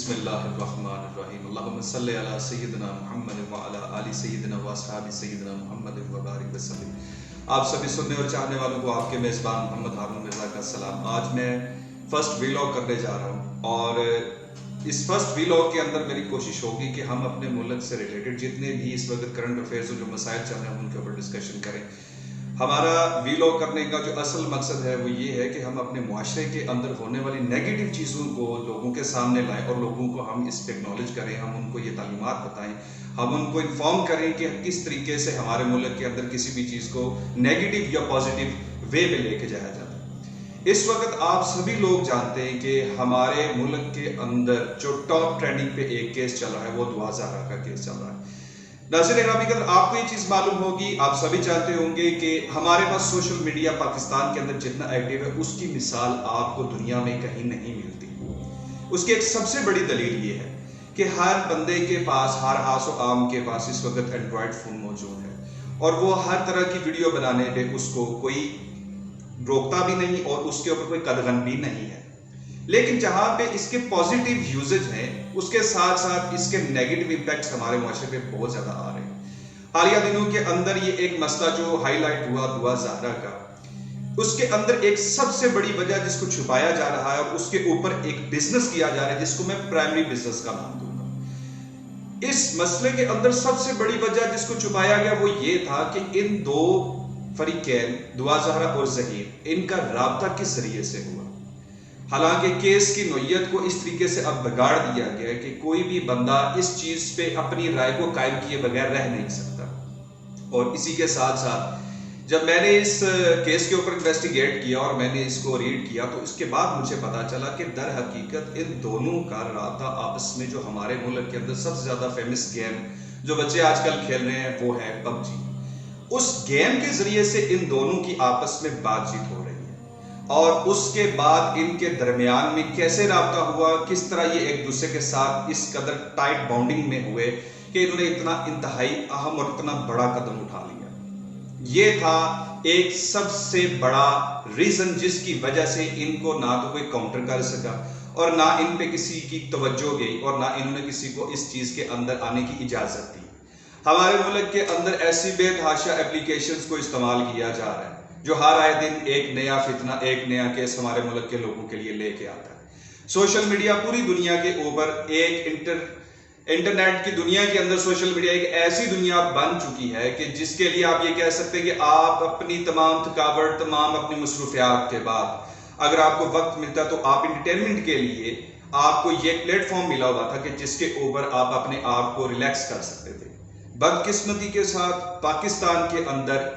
بسم اللہ الرحمن الرحیم اللہم صلی علی سیدنا محمد وعلی آل سیدنا واصحاب سیدنا محمد وبارک وسلم۔ آپ سبھی سننے اور چاہنے والوں کو آپ کے میزبان محمد ہارون مرزا کا سلام۔ آج میں فرسٹ ویلاگ کرنے جا رہا ہوں اور اس فرسٹ ویلاگ کے اندر میری کوشش ہوگی کہ ہم اپنے ملک سے ریلیٹڈ جتنے بھی اس وقت کرنٹ افیئرز جو مسائل چل رہے ہیں ان کے اوپر ڈسکشن کریں۔ ہمارا ویلاگ کرنے کا جو اصل مقصد ہے وہ یہ ہے کہ ہم اپنے معاشرے کے اندر ہونے والی نیگیٹو چیزوں کو لوگوں کے سامنے لائیں اور لوگوں کو ہم اس پہ اکنالج کریں، ہم ان کو یہ تعلیمات بتائیں، ہم ان کو انفارم کریں کہ کس طریقے سے ہمارے ملک کے اندر کسی بھی چیز کو نیگیٹو یا پازیٹیو وے میں لے کے جایا جاتا ہے۔ اس وقت آپ سبھی لوگ جانتے ہیں کہ ہمارے ملک کے اندر جو ٹاپ ٹرینڈنگ پہ ایک کیس چل رہا ہے وہ دعا زہرا کا کیس چل رہا ہے۔ ناظرین گرامی قدر، آپ کو یہ چیز معلوم ہوگی، آپ سبھی چاہتے ہوں گے کہ ہمارے پاس سوشل میڈیا پاکستان کے اندر جتنا ایکٹیو ہے اس کی مثال آپ کو دنیا میں کہیں نہیں ملتی۔ اس کی ایک سب سے بڑی دلیل یہ ہے کہ ہر بندے کے پاس، ہر آس و عام کے پاس اس وقت اینڈرائڈ فون موجود ہے اور وہ ہر طرح کی ویڈیو بنانے پہ اس کو کوئی روکتا بھی نہیں اور اس کے اوپر کوئی قدغن بھی نہیں ہے۔ لیکن جہاں پہ اس کے پازیٹیو یوزز ہیں اس کے ساتھ ساتھ اس کے نیگیٹو امپیکٹس ہمارے معاشرے پہ بہت زیادہ آ رہے ہیں۔ حالیہ دنوں کے اندر یہ ایک مسئلہ جو ہائی لائٹ ہوا دعا زہرا کا، اس کے اندر ایک سب سے بڑی وجہ جس کو چھپایا جا رہا ہے اور اس کے اوپر ایک بزنس کیا جا رہا ہے جس کو میں پرائمری بزنس کا نام دوں گا۔ اس مسئلے کے اندر سب سے بڑی وجہ جس کو چھپایا گیا وہ یہ تھا کہ ان دو فریقین دعا زہرا اور ظہیر، ان کا رابطہ کس ذریعے سے ہوا۔ حالانکہ کیس کی نوعیت کو اس طریقے سے اب بگاڑ دیا گیا ہے کہ کوئی بھی بندہ اس چیز پہ اپنی رائے کو قائم کیے بغیر رہ نہیں سکتا۔ اور اسی کے ساتھ ساتھ جب میں نے اس کیس کے اوپر انویسٹیگیٹ کیا اور میں نے اس کو ریڈ کیا تو اس کے بعد مجھے پتا چلا کہ در حقیقت ان دونوں کا رابطہ آپس میں جو ہمارے ملک کے اندر سب سے زیادہ فیمس گیم جو بچے آج کل کھیل رہے ہیں وہ ہے پب جی۔ اس گیم کے ذریعے سے ان دونوں کی آپس میں بات چیت ہو رہی ہے اور اس کے بعد ان کے درمیان میں کیسے رابطہ ہوا، کس طرح یہ ایک دوسرے کے ساتھ اس قدر ٹائٹ باؤنڈنگ میں ہوئے کہ انہوں نے اتنا انتہائی اہم اور اتنا بڑا قدم اٹھا لیا۔ یہ تھا ایک سب سے بڑا ریزن جس کی وجہ سے ان کو نہ تو کوئی کاؤنٹر کر سکا اور نہ ان پہ کسی کی توجہ گئی اور نہ انہوں نے کسی کو اس چیز کے اندر آنے کی اجازت دی۔ ہمارے ملک کے اندر ایسی بے تحاشا اپلیکیشنز کو استعمال کیا جا رہا ہے جو ہر آئے دن ایک نیا فتنہ، ایک نیا کیس ہمارے ملک کے لوگوں کے لیے لے کے آتا ہے۔ سوشل میڈیا پوری دنیا کے اوپر ایک انٹرنیٹ کی دنیا کے اندر سوشل میڈیا ایک ایسی دنیا بن چکی ہے کہ جس کے لیے آپ یہ کہہ سکتے ہیں کہ آپ اپنی تمام تھکاوٹ، تمام اپنی مصروفیات کے بعد اگر آپ کو وقت ملتا تو آپ انٹرٹینمنٹ کے لیے آپ کو یہ پلیٹ فارم ملا ہوا تھا کہ جس کے اوپر آپ اپنے آپ کو ریلیکس کر سکتے تھے۔ بدقسمتی کے ساتھ پاکستان کے اندر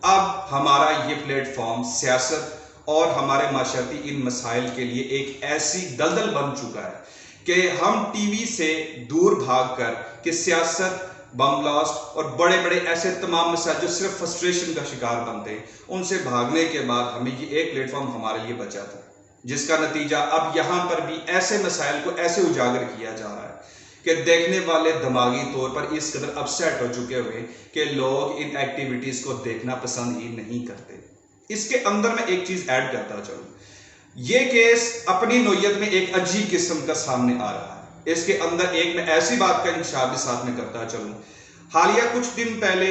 اب ہمارا یہ پلیٹ فارم سیاست اور ہمارے معاشرتی ان مسائل کے لیے ایک ایسی دلدل بن چکا ہے کہ ہم ٹی وی سے دور بھاگ کر کہ سیاست، بم بلاسٹ اور بڑے بڑے ایسے تمام مسائل جو صرف فرسٹریشن کا شکار بنتے ہیں ان سے بھاگنے کے بعد ہمیں یہ ایک پلیٹ فارم ہمارے لیے بچا تھا، جس کا نتیجہ اب یہاں پر بھی ایسے مسائل کو ایسے اجاگر کیا جا رہا ہے کہ دیکھنے والے دماغی طور پر اس قدر اپسیٹ ہو چکے ہوئے کہ لوگ ان ایکٹیویٹیز کو دیکھنا پسند ہی نہیں کرتے۔ اس کے اندر میں ایک چیز ایڈ کرتا چلوں، یہ کیس اپنی نوعیت میں ایک عجیب قسم کا سامنے آ رہا ہے۔ اس کے اندر ایک میں ایسی بات کا انکشاف بھی ساتھ میں کرتا چلوں، حالیہ کچھ دن پہلے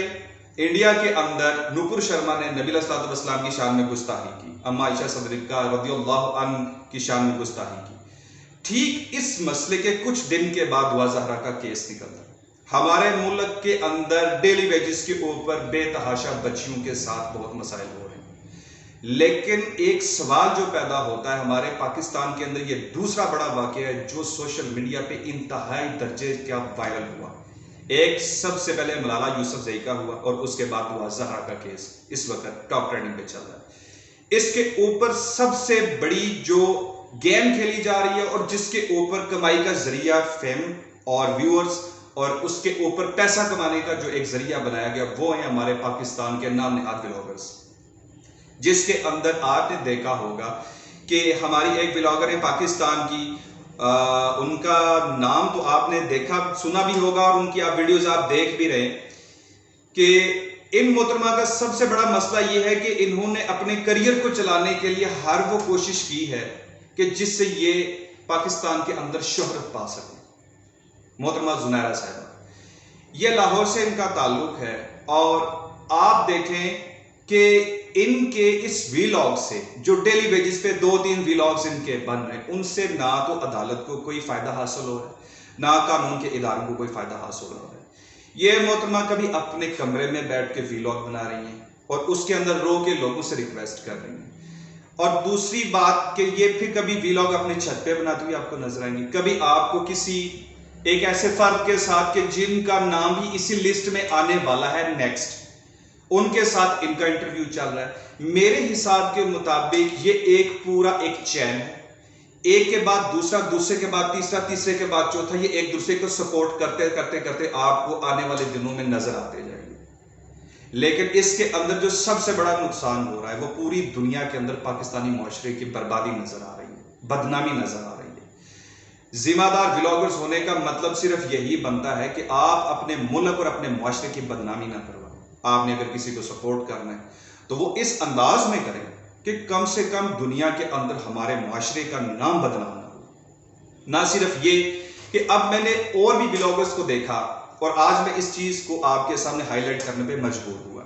انڈیا کے اندر نوپر شرما نے نبی علیہ السلام کی شان میں گستاخی کی، اما عائشہ صدیقہ رضی اللہ عنہ کی شان میں گستاخی کی۔ ٹھیک اس مسئلے کے کچھ دن کے بعد دعا زہرا کا کیس نکلتا ہے۔ ہمارے ملک کے اندر ڈیلی ویجز کے اوپر بے تحاشا بچیوں کے ساتھ بہت مسائل ہو رہے ہیں، لیکن ایک سوال جو پیدا ہوتا ہے ہمارے پاکستان کے اندر، یہ دوسرا بڑا واقعہ ہے جو سوشل میڈیا پہ انتہائی درجے کا وائرل ہوا۔ ایک سب سے پہلے ملالہ یوسفزئی کا ہوا اور اس کے بعد دعا زہرا کا کیس اس وقت ٹاپ ٹرینڈنگ پہ چل رہا ہے۔ اس کے اوپر سب سے بڑی جو گیم کھیلی جا رہی ہے اور جس کے اوپر کمائی کا ذریعہ فیم اور ویورز اور اس کے اوپر پیسہ کمانے کا جو ایک ذریعہ بنایا گیا وہ ہیں ہمارے پاکستان کے نام نہاد ولاگرز، جس کے اندر آپ نے دیکھا ہوگا کہ ہماری ایک ولاگر ہے پاکستان کی، ان کا نام تو آپ نے دیکھا سنا بھی ہوگا اور ان کی آپ ویڈیوز آپ دیکھ بھی رہے کہ ان محترمہ کا سب سے بڑا مسئلہ یہ ہے کہ انہوں نے اپنے کریئر کو چلانے کے لیے ہر وہ کوشش کی ہے کہ جس سے یہ پاکستان کے اندر شہرت پا سکے۔ محترمہ زنیرہ صاحبہ، یہ لاہور سے ان کا تعلق ہے، اور آپ دیکھیں کہ ان کے اس ویلاگ سے جو ڈیلی بیسس پہ 2-3 ویلاگز ان کے بن رہے ہیں، ان سے نہ تو عدالت کو کوئی فائدہ حاصل ہو رہا ہے، نہ قانون کے اداروں کو کوئی فائدہ حاصل ہو رہا ہے۔ یہ محترمہ کبھی اپنے کمرے میں بیٹھ کے ویلاگ بنا رہی ہیں اور اس کے اندر رو کے لوگوں سے ریکویسٹ کر رہی ہیں، اور دوسری بات کہ یہ پھر کبھی ویلاگ اپنے چھت پہ بناتی ہوئی آپ کو نظر آئیں گی، کبھی آپ کو کسی ایک ایسے فرد کے ساتھ کہ جن کا نام بھی اسی لسٹ میں آنے والا ہے نیکسٹ، ان کے ساتھ ان کا انٹرویو چل رہا ہے۔ میرے حساب کے مطابق یہ ایک پورا ایک چین ہے، ایک کے بعد دوسرا، دوسرے کے بعد تیسرا، تیسرے کے بعد چوتھا، یہ ایک دوسرے کو سپورٹ کرتے کرتے کرتے آپ کو آنے والے دنوں میں نظر آتے جائیں گے۔ لیکن اس کے اندر جو سب سے بڑا نقصان ہو رہا ہے وہ پوری دنیا کے اندر پاکستانی معاشرے کی بربادی نظر آ رہی ہے، بدنامی نظر آ رہی ہے۔ ذمہ دار ولاگرز ہونے کا مطلب صرف یہی بنتا ہے کہ آپ اپنے ملک اور اپنے معاشرے کی بدنامی نہ کروائیں۔ آپ نے اگر کسی کو سپورٹ کرنا ہے تو وہ اس انداز میں کریں کہ کم سے کم دنیا کے اندر ہمارے معاشرے کا نام بدنام نہ ہو۔ نہ صرف یہ کہ اب میں نے اور بھی ولاگرز کو دیکھا اور آج میں اس چیز کو آپ کے سامنے ہائی لائٹ کرنے پہ مجبور ہوا۔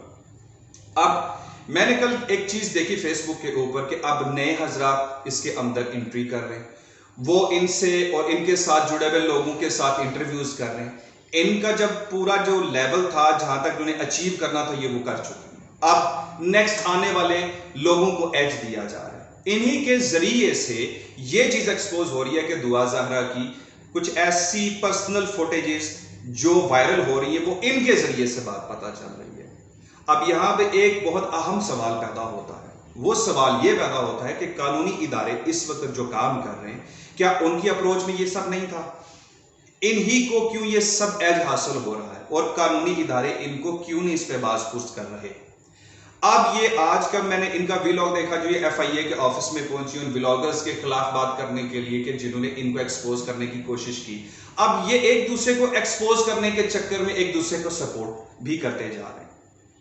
اب میں نے کل ایک چیز دیکھی فیس بک کے اوپر کہ اب نئے حضرات اس کے اندر انٹری کر رہے ہیں، وہ ان سے اور ان کے ساتھ جڑے ہوئے لوگوں کے ساتھ انٹرویوز کر رہے ہیں۔ ان کا جب پورا جو لیول تھا جہاں تک انہیں اچیو کرنا تھا یہ وہ کر چکے ہیں، اب نیکسٹ آنے والے لوگوں کو ایج دیا جا رہا ہے۔ انہی کے ذریعے سے یہ چیز ایکسپوز ہو رہی ہے کہ دعا زہرا کی کچھ ایسی پرسنل فوٹیجز جو وائرل ہو رہی ہیں وہ ان کے ذریعے سے بات پتہ چل رہی ہے۔ اب یہاں پہ ایک بہت اہم سوال پیدا ہوتا ہے، وہ سوال یہ پیدا ہوتا ہے کہ قانونی ادارے اس وقت جو کام کر رہے ہیں کیا ان کی اپروچ میں یہ سب نہیں تھا؟ انہی کو کیوں یہ سب ایج حاصل ہو رہا ہے اور قانونی ادارے ان کو کیوں نہیں اس پہ باز پرس کر رہے؟ اب یہ آج کا میں نے ان کا ویلاگ دیکھا جو یہ FIA کے آفس میں پہنچی ان ویلاگرز کے خلاف بات کرنے کے لیے کہ جنہوں نے ان کو ایکسپوز کرنے کی کوشش کی۔ اب یہ ایک دوسرے کو ایکسپوز کرنے کے چکر میں ایک دوسرے کو سپورٹ بھی کرتے جا رہے ہیں۔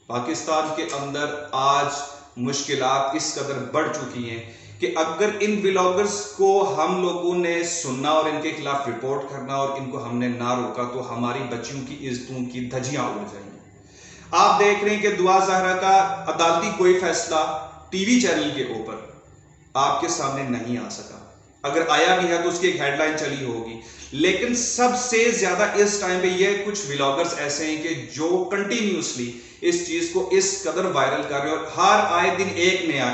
پاکستان کے اندر آج مشکلات اس قدر بڑھ چکی ہیں کہ اگر ان ویلاگرز کو ہم لوگوں نے سننا اور ان کے خلاف رپورٹ کرنا اور ان کو ہم نے نہ روکا تو ہماری بچیوں کی عزتوں کی دھجیاں اڑ جائیں گی۔ آپ دیکھ رہے ہیں کہ دعا زہرا کا عدالتی کوئی فیصلہ ٹی وی چینل کے اوپر آپ کے سامنے نہیں آ سکا، اگر آیا بھی ہے تو اس کی ایک ہیڈ لائن چلی ہوگی۔ لیکن سب سے زیادہ اس ٹائم پہ یہ کچھ ویلاگرز ایسے ہیں کہ جو کنٹینیوسلی اس چیز کو اس قدر وائرل کر رہے ہیں اور ہر آئے دن ایک نیا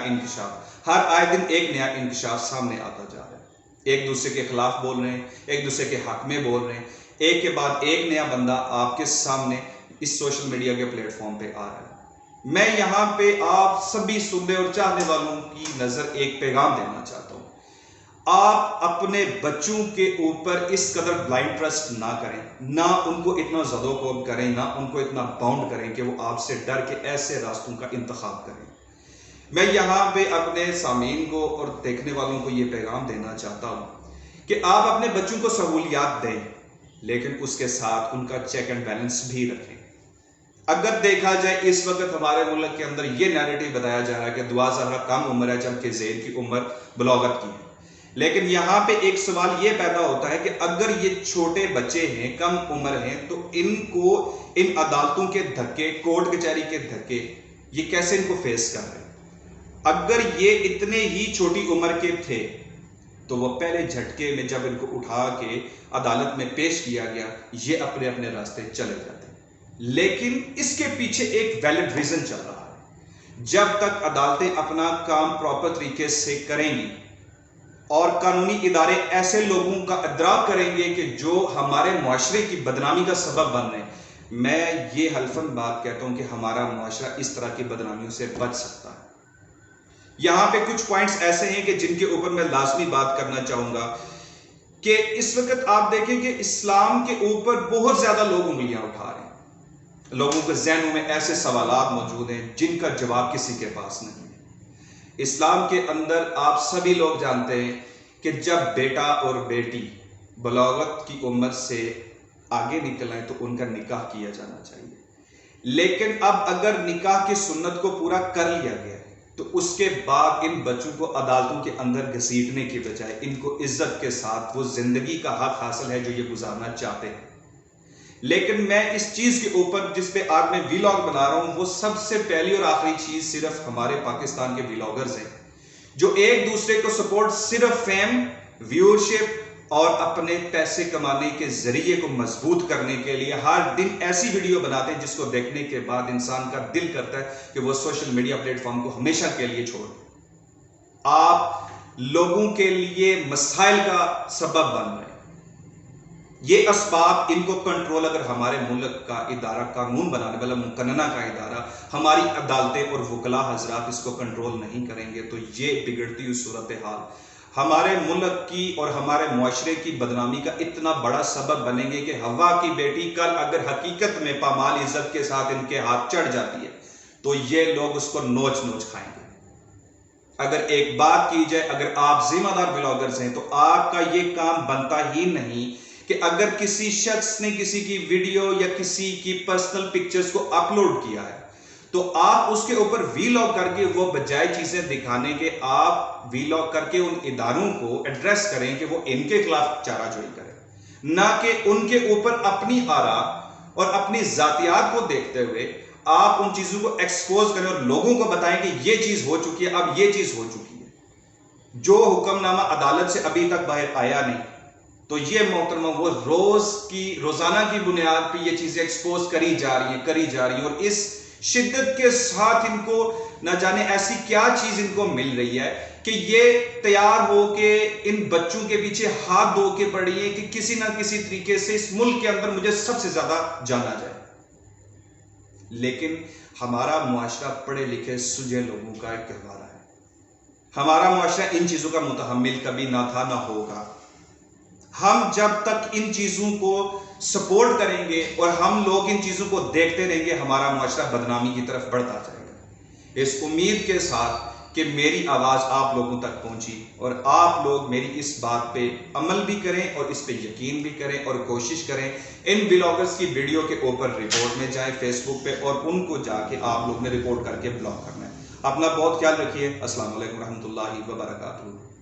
انکشاف سامنے آتا جا رہا ہے۔ ایک دوسرے کے خلاف بول رہے ہیں، ایک دوسرے کے حق میں بول رہے ہیں، ایک کے بعد ایک نیا بندہ آپ کے سامنے اس سوشل میڈیا کے پلیٹ فارم پہ آ رہا ہے۔ میں یہاں پہ آپ سبھی سننے اور چاہنے والوں کی نظر ایک پیغام دینا چاہتا ہوں، آپ اپنے بچوں کے اوپر اس قدر بلائنڈ ٹرسٹ نہ کریں، نہ ان کو اتنا زدوکوب کریں، نہ ان کو اتنا باؤنڈ کریں کہ وہ آپ سے ڈر کے ایسے راستوں کا انتخاب کریں۔ میں یہاں پہ اپنے سامعین کو اور دیکھنے والوں کو یہ پیغام دینا چاہتا ہوں کہ آپ اپنے بچوں کو سہولیات دیں، لیکن اس کے ساتھ ان کا چیک اینڈ بیلنس بھی رکھیں۔ اگر دیکھا جائے اس وقت ہمارے ملک کے اندر یہ نیریٹو بتایا جا رہا ہے کہ دعا زہرا کم عمر ہے جبکہ زید کی عمر بلوغت کی ہے، لیکن یہاں پہ ایک سوال یہ پیدا ہوتا ہے کہ اگر یہ چھوٹے بچے ہیں، کم عمر ہیں، تو ان کو ان عدالتوں کے دھکے، کورٹ کچہری کے دھکے یہ کیسے ان کو فیس کر رہے ہیں؟ اگر یہ اتنے ہی چھوٹی عمر کے تھے تو وہ پہلے جھٹکے میں جب ان کو اٹھا کے عدالت میں پیش کیا گیا یہ اپنے اپنے راستے چلے جاتے، لیکن اس کے پیچھے ایک ویلڈ ریزن چل رہا ہے۔ جب تک عدالتیں اپنا کام پراپر طریقے سے کریں گی اور قانونی ادارے ایسے لوگوں کا ادراک کریں گے کہ جو ہمارے معاشرے کی بدنامی کا سبب بن رہے ہیں، میں یہ حلفاً بات کہتا ہوں کہ ہمارا معاشرہ اس طرح کی بدنامیوں سے بچ سکتا ہے۔ یہاں پہ کچھ پوائنٹس ایسے ہیں کہ جن کے اوپر میں لازمی بات کرنا چاہوں گا کہ اس وقت آپ دیکھیں کہ اسلام کے اوپر بہت زیادہ لوگ انگلیاں اٹھا رہے ہیں، لوگوں کے ذہنوں میں ایسے سوالات موجود ہیں جن کا جواب کسی کے پاس نہیں ہے۔ اسلام کے اندر آپ سبھی لوگ جانتے ہیں کہ جب بیٹا اور بیٹی بلوغت کی عمر سے آگے نکل آئیں تو ان کا نکاح کیا جانا چاہیے، لیکن اب اگر نکاح کی سنت کو پورا کر لیا گیا تو اس کے بعد ان بچوں کو عدالتوں کے اندر گھسیٹنے کی بجائے ان کو عزت کے ساتھ وہ زندگی کا حق حاصل ہے جو یہ گزارنا چاہتے ہیں۔ لیکن میں اس چیز کے اوپر جس پہ آج میں ویلاگ بنا رہا ہوں وہ سب سے پہلی اور آخری چیز صرف ہمارے پاکستان کے ویلاگرز ہیں جو ایک دوسرے کو سپورٹ صرف فیم، ویورشپ اور اپنے پیسے کمانے کے ذریعے کو مضبوط کرنے کے لیے ہر دن ایسی ویڈیو بناتے ہیں جس کو دیکھنے کے بعد انسان کا دل کرتا ہے کہ وہ سوشل میڈیا پلیٹ فارم کو ہمیشہ کے لیے چھوڑ دیں۔ آپ لوگوں کے لیے مسائل کا سبب بن رہے ہیں۔ یہ اسباب ان کو کنٹرول اگر ہمارے ملک کا ادارہ، قانون بنانے والا مقننہ کا ادارہ، ہماری عدالتیں اور وکلاء حضرات اس کو کنٹرول نہیں کریں گے تو یہ بگڑتی ہوئی صورتحال ہمارے ملک کی اور ہمارے معاشرے کی بدنامی کا اتنا بڑا سبب بنیں گے کہ ہوا کی بیٹی کل اگر حقیقت میں پامال عزت کے ساتھ ان کے ہاتھ چڑھ جاتی ہے تو یہ لوگ اس کو نوچ نوچ کھائیں گے۔ اگر ایک بات کی جائے، اگر آپ ذمہ دار بلاگرز ہیں تو آپ کا یہ کام بنتا ہی نہیں کہ اگر کسی شخص نے کسی کی ویڈیو یا کسی کی پرسنل پکچرز کو اپلوڈ کیا ہے تو آپ اس کے اوپر ویلاگ کر کے وہ بجائے چیزیں دکھانے کے آپ ویلاگ کر کے ان اداروں کو ایڈریس کریں کہ وہ ان کے خلاف چارہ جوئی کریں، نہ کہ ان کے اوپر اپنی آراء اور اپنی ذاتیات کو دیکھتے ہوئے آپ ان چیزوں کو ایکسپوز کریں اور لوگوں کو بتائیں کہ یہ چیز ہو چکی ہے، اب یہ چیز ہو چکی ہے۔ جو حکم نامہ عدالت سے ابھی تک باہر آیا نہیں تو یہ محترمہ وہ روزانہ کی بنیاد پہ یہ چیزیں ایکسپوز کری جا رہی ہیں اور اس شدت کے ساتھ ان کو نہ جانے ایسی کیا چیز ان کو مل رہی ہے کہ یہ تیار ہو کے ان بچوں کے پیچھے ہاتھ دھو کے پڑی ہیں کہ کسی نہ کسی طریقے سے اس ملک کے اندر مجھے سب سے زیادہ جانا جائے۔ لیکن ہمارا معاشرہ پڑھے لکھے سجے لوگوں کا ایک گہوارہ ہے۔ ہمارا معاشرہ ان چیزوں کا متحمل کبھی نہ تھا نہ ہوگا۔ ہم جب تک ان چیزوں کو سپورٹ کریں گے اور ہم لوگ ان چیزوں کو دیکھتے رہیں گے ہمارا معاشرہ بدنامی کی طرف بڑھتا جائے گا۔ اس امید کے ساتھ کہ میری آواز آپ لوگوں تک پہنچی اور آپ لوگ میری اس بات پہ عمل بھی کریں اور اس پہ یقین بھی کریں اور کوشش کریں ان بلاگرز کی ویڈیو کے اوپر رپورٹ میں جائیں فیس بک پہ اور ان کو جا کے آپ لوگ نے رپورٹ کر کے بلاک کرنا ہے۔ اپنا بہت خیال رکھیے۔ السلام علیکم ورحمۃ اللہ وبرکاتہ۔